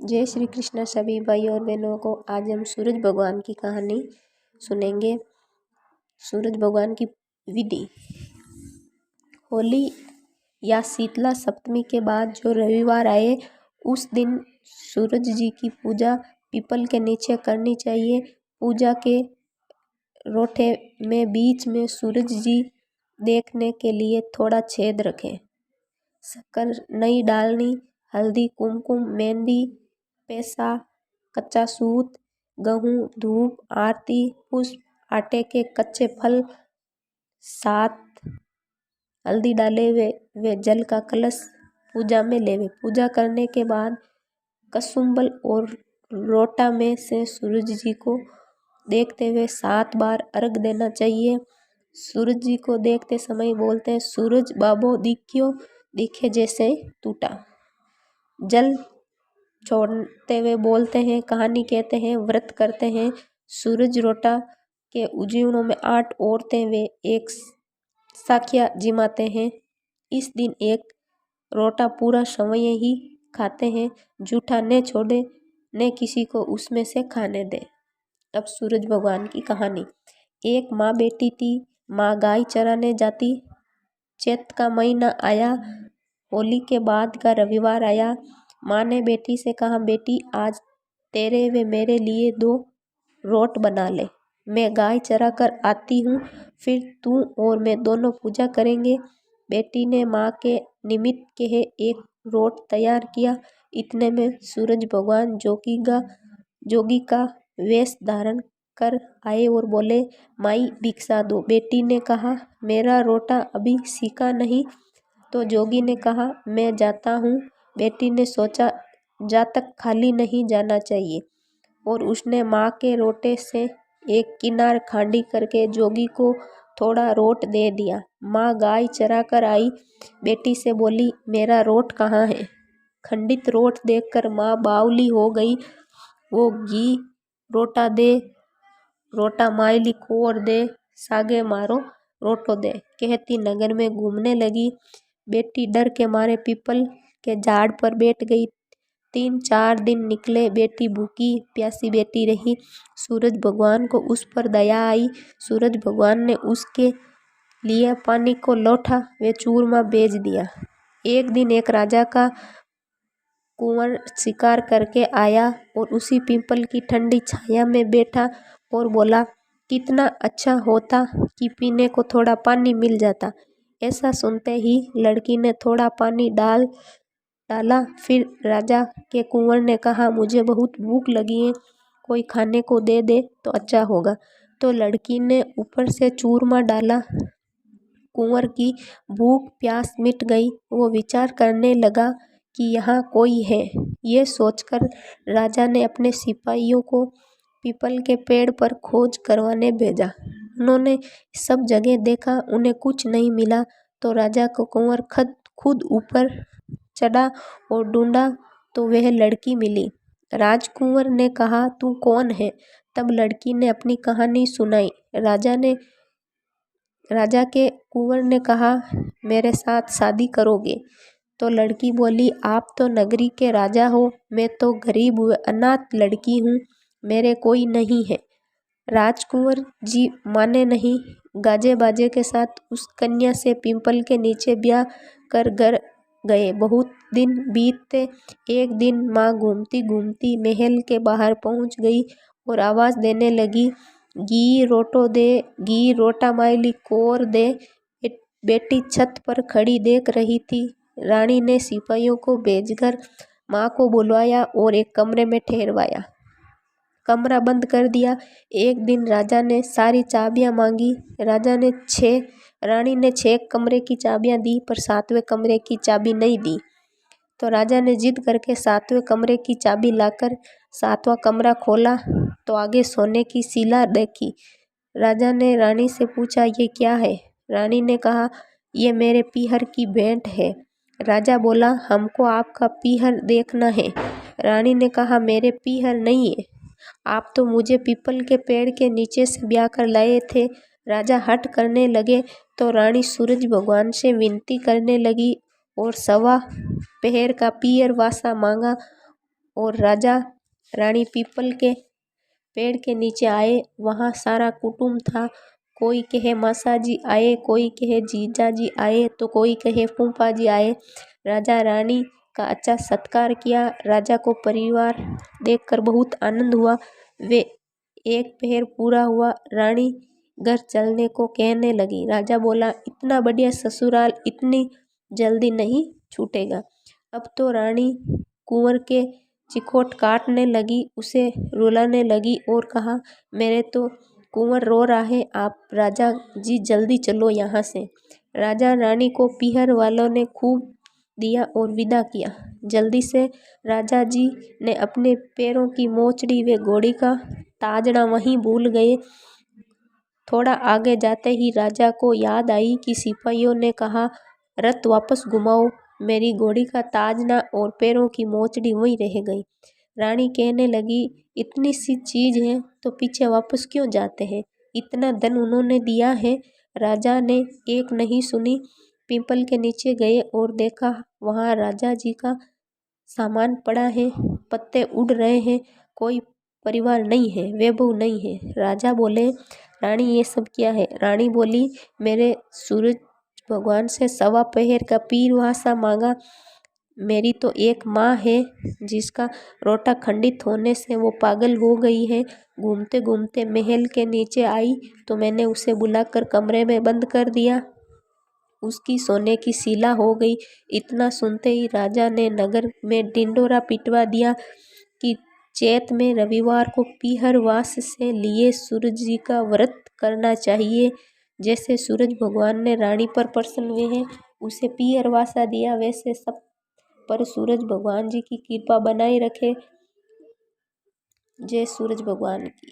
जय श्री कृष्ण सभी भाई और बहनों को। आज हम सूरज भगवान की कहानी सुनेंगे। सूरज भगवान की विधि। होली या शीतला सप्तमी के बाद जो रविवार आए उस दिन सूरज जी की पूजा पीपल के नीचे करनी चाहिए। पूजा के रोठे में बीच में सूरज जी देखने के लिए थोड़ा छेद रखें। शक्कर नहीं डालनी, हल्दी, कुमकुम, मेहंदी, पैसा, कच्चा सूत, गेहूँ, धूप, आरती, पुष्प, आटे के कच्चे फल, 7 हल्दी डाले वे जल का कलश पूजा में लेवे। पूजा करने के बाद कसुम्बल और लोटा में से सूरज जी को देखते हुए 7 बार अर्घ देना चाहिए। सूरज जी को देखते समय बोलते हैं, सूरज बाबो दिख्यो, दिखे जैसे टूटा। जल छोड़ते हुए बोलते हैं, कहानी कहते हैं, व्रत करते हैं। सूरज रोटा के उजीवनों में 8 औरतें वे एक साखिया जिमाते हैं। इस दिन एक रोटा पूरा समय ही खाते हैं, जूठा न छोड़े न किसी को उसमें से खाने दे। अब सूरज भगवान की कहानी। एक माँ बेटी थी। माँ गाय चराने जाती। चैत का महीना आया। होली के बाद का रविवार आया। माँ ने बेटी से कहा, बेटी आज तेरे व मेरे लिए 2 रोट बना ले। मैं गाय चरा कर आती हूँ, फिर तू और मैं दोनों पूजा करेंगे। बेटी ने माँ के निमित्त के एक रोट तैयार किया। इतने में सूरज भगवान जोगी का वेश धारण कर आए और बोले, माई भिक्षा दो। बेटी ने कहा, मेरा रोटा अभी सीखा नहीं। तो जोगी ने कहा, मैं जाता हूँ। बेटी ने सोचा, जा तक खाली नहीं जाना चाहिए, और उसने माँ के रोटे से एक किनार खांडी करके जोगी को थोड़ा रोट दे दिया। माँ गाय चरा कर आई। बेटी से बोली, मेरा रोट कहाँ है? खंडित रोट देखकर माँ बावली हो गई। वो घी रोटा दे, रोटा मायली खोर दे, सागे मारो रोटो दे कहती नगर में घूमने लगी। बेटी डर के मारे पीपल के झाड़ पर बैठ गई। 3-4 दिन निकले। बेटी भूखी प्यासी बेटी रही। सूरज भगवान को उस पर दया आई। सूरज भगवान ने उसके लिए पानी को लोटा व चूरमा भेज दिया। एक दिन एक राजा का कुंवर शिकार करके आया और उसी पीपल की ठंडी छाया में बैठा और बोला, कितना अच्छा होता कि पीने को थोड़ा पानी मिल जाता। ऐसा सुनते ही लड़की ने थोड़ा पानी डाला। फिर राजा के कुंवर ने कहा, मुझे बहुत भूख लगी है, कोई खाने को दे दे तो अच्छा होगा। तो लड़की ने ऊपर से चूरमा डाला। कुंवर की भूख प्यास मिट गई। वो विचार करने लगा कि यहाँ कोई है। ये सोचकर राजा ने अपने सिपाहियों को पीपल के पेड़ पर खोज करवाने भेजा। उन्होंने सब जगह देखा, उन्हें कुछ नहीं मिला। तो राजा को कुंवर खुद ऊपर चढ़ा और ढूंढा तो वह लड़की मिली। राजकुंवर ने कहा, तू कौन है? तब लड़की ने अपनी कहानी सुनाई। राजा के कुंवर ने कहा, मेरे साथ शादी करोगे? तो लड़की बोली, आप तो नगरी के राजा हो, मैं तो गरीब व अनाथ लड़की हूँ, मेरे कोई नहीं है। राजकुंवर जी माने नहीं। गाजे बाजे के साथ उस कन्या से पीपल के नीचे ब्याह कर घर गए। बहुत दिन बीते। एक दिन माँ घूमती घूमती महल के बाहर पहुँच गई और आवाज़ देने लगी, घी रोटो दे, घी रोटा मायली कोर दे। बेटी छत पर खड़ी देख रही थी। रानी ने सिपाहियों को भेजकर माँ को बुलवाया और एक कमरे में ठहरवाया। कमरा बंद कर दिया। एक दिन राजा ने सारी चाबियां मांगी। रानी ने 6 कमरे की चाबियां दी, पर 7वें कमरे की चाबी नहीं दी। तो राजा ने जिद करके 7वें कमरे की चाबी लाकर 7वां कमरा खोला तो आगे सोने की शिला देखी। राजा ने रानी से पूछा, ये क्या है? रानी ने कहा, ये मेरे पीहर की भेंट है। राजा बोला, हमको आपका पीहर देखना है। रानी ने कहा, मेरे पीहर नहीं है, आप तो मुझे पीपल के पेड़ के नीचे से ब्याह कर लाए थे। राजा हट करने लगे तो रानी सूरज भगवान से विनती करने लगी और 1.25 पहर का पीहर वासा मांगा। और राजा रानी पीपल के पेड़ के नीचे आए। वहाँ सारा कुटुंब था। कोई कहे मासा जी आए, कोई कहे जीजा जी आए, तो कोई कहे फूफा जी आए। राजा रानी का अच्छा सत्कार किया। राजा को परिवार देखकर बहुत आनंद हुआ। वे एक पहर पूरा हुआ, रानी घर चलने को कहने लगी। राजा बोला, इतना बढ़िया ससुराल इतनी जल्दी नहीं छूटेगा। अब तो रानी कुंवर के चिखोट काटने लगी, उसे रुलाने लगी और कहा, मेरे तो कुंवर रो रहा है, आप राजा जी जल्दी चलो यहाँ से। राजा रानी को पीहर वालों ने खूब दिया और विदा किया। जल्दी से राजा जी ने अपने पैरों की मोचड़ी व घोड़ी का ताजना वहीं भूल गए। थोड़ा आगे जाते ही राजा को याद आई कि सिपाहियों ने कहा, रथ वापस घुमाओ। मेरी घोड़ी का ताजना और पैरों की मोचड़ी वहीं रह गई। रानी कहने लगी, इतनी सी चीज है तो पीछे वापस क्यों जाते हैं? इतना धन उन्होंने दिया है। राजा ने एक नहीं सुनी। पीपल के नीचे गए और देखा वहाँ राजा जी का सामान पड़ा है, पत्ते उड़ रहे हैं, कोई परिवार नहीं है, वैभव नहीं है। राजा बोले, रानी ये सब क्या है? रानी बोली, मेरे सूरज भगवान से 1.25 पहर का पीरवासा मांगा। मेरी तो एक माँ है जिसका रोटा खंडित होने से वो पागल हो गई है। घूमते घूमते महल के नीचे आई तो मैंने उसे बुलाकर कमरे में बंद कर दिया। उसकी सोने की शिला हो गई। इतना सुनते ही राजा ने नगर में ढिंडोरा पिटवा दिया कि चैत में रविवार को पीहरवास से लिए सूरज जी का व्रत करना चाहिए। जैसे सूरज भगवान ने रानी पर प्रसन्न हुए हैं, उसे पीहरवासा दिया, वैसे सब पर सूरज भगवान जी की कृपा बनाए रखे। जय सूरज भगवान की।